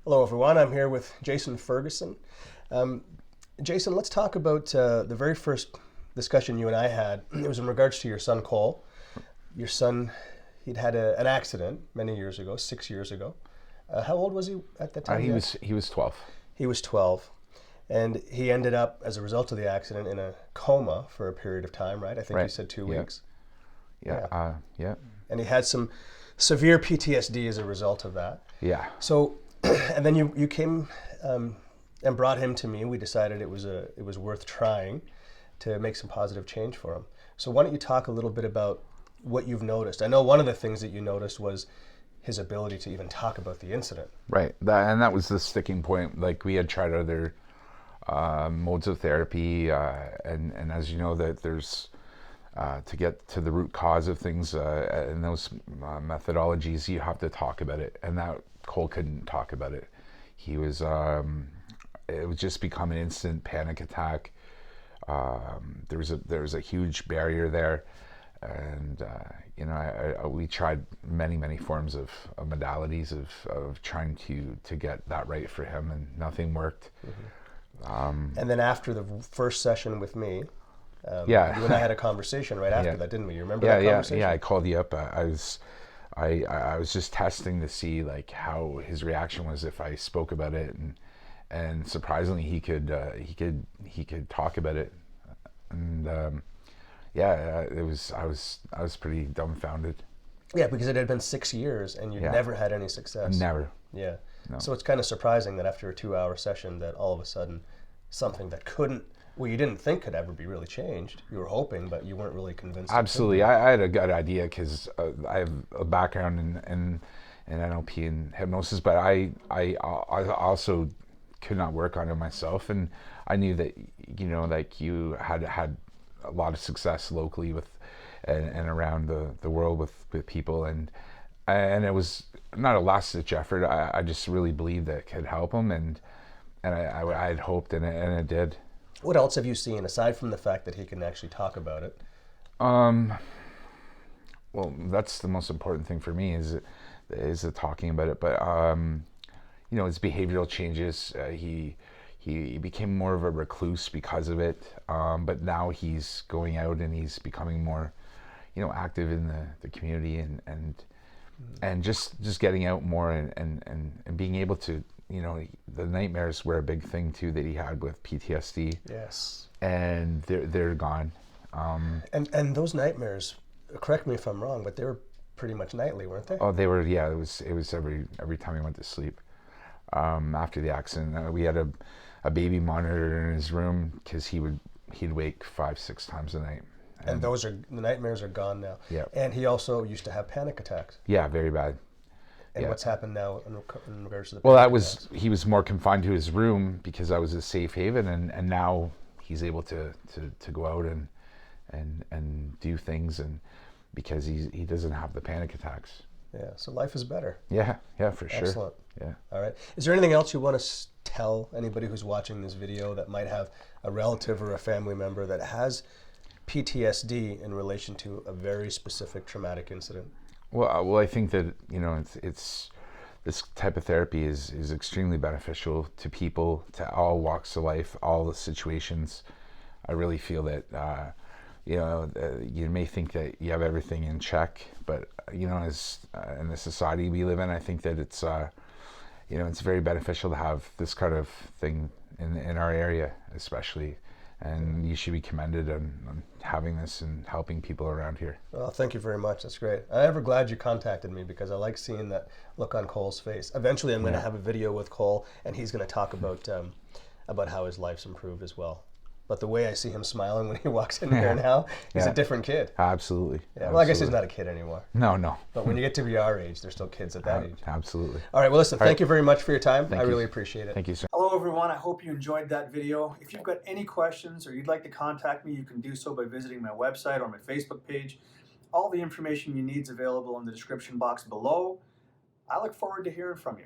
Hello, everyone. I'm here with Jason Ferguson. Um, Jason, let's talk about the very first discussion you and I had. It was in regards to your son, Cole. Your son, he'd had an accident many years ago, 6 years ago. How old was he at the time? He was 12. He was 12. And he ended up, as a result of the accident, in a coma for a period of time, right? I think you Right. said 2 Yeah. weeks. Yeah. Yeah. And he had some severe PTSD as a result of that. Yeah. So, and then you came and brought him to me. We decided it was worth trying to make some positive change for him. So why don't you talk a little bit about what you've noticed? I know one of the things that you noticed was his ability to even talk about the incident. Right. That was the sticking point. Like, we had tried other modes of therapy, and as you know, that there's to get to the root cause of things, and those methodologies, you have to talk about it. And that Cole couldn't talk about it. He was. It would just become an instant panic attack. There was a huge barrier there, and we tried many forms of modalities of trying to get that right for him, and nothing worked. And then after the first session with me, Yeah. you and I had a conversation right after Yeah. that, didn't we? You remember Yeah, that conversation? yeah. I called you up. I was just testing to see like how his reaction was if I spoke about it, and surprisingly he could talk about it, and it was I was pretty dumbfounded. Yeah, because it had been 6 years and you'd Yeah. never had any success. Never. Yeah. No. So it's kind of surprising that after a 2-hour session that all of a sudden something that you didn't think could ever be really changed. You were hoping, but you weren't really convinced. Absolutely. I had a good idea because I have a background in NLP and hypnosis, but I also could not work on it myself, and I knew that like you had a lot of success locally with and around the world with people, and it was not a last ditch effort. I just really believed that it could help them, and I had hoped, and it did. What else have you seen aside from the fact that he can actually talk about it? Well, that's the most important thing for me is the talking about it. But his behavioral changes. He became more of a recluse because of it. But now he's going out and he's becoming more, active in the community, and just getting out more, and being able to, the nightmares were a big thing too that he had with PTSD. Yes. And they're gone. And those nightmares, correct me if I'm wrong, but they were pretty much nightly, weren't they? Oh, they were. Yeah, it was every time he went to sleep. After the accident, we had a baby monitor in his room because he'd wake 5-6 times a night. And the nightmares are gone now. Yeah. And he also used to have panic attacks. Yeah, very bad. And Yeah. what's happened now in regards to the Well, panic attacks? he was more confined to his room because I was a safe haven, and now he's able to go out and do things, and because he doesn't have the panic attacks. Yeah, so life is better. Yeah, for sure. Excellent. Yeah. All right. Is there anything else you want to tell anybody who's watching this video that might have a relative or a family member that has PTSD in relation to a very specific traumatic incident? Well, I think that it's this type of therapy is extremely beneficial to people, to all walks of life, all the situations. I really feel that you may think that you have everything in check, but as in the society we live in, I think that it's it's very beneficial to have this kind of thing in our area, especially. And you should be commended on having this and helping people around here. Well, thank you very much. That's great. I'm ever glad you contacted me because I like seeing that look on Cole's face. Eventually, I'm going to have a video with Cole, and he's going to talk about how his life's improved as well. But the way I see him smiling when he walks in here now, he's a different kid. Absolutely. Yeah. Well, I guess he's not a kid anymore. No. But when you get to be our age, they're still kids at that age. Absolutely. All right. Well, listen, thank you very much for your time. I you. really appreciate it. Thank you, sir. Hello, everyone. I hope you enjoyed that video. If you've got any questions or you'd like to contact me, you can do so by visiting my website or my Facebook page. All the information you need is available in the description box below. I look forward to hearing from you.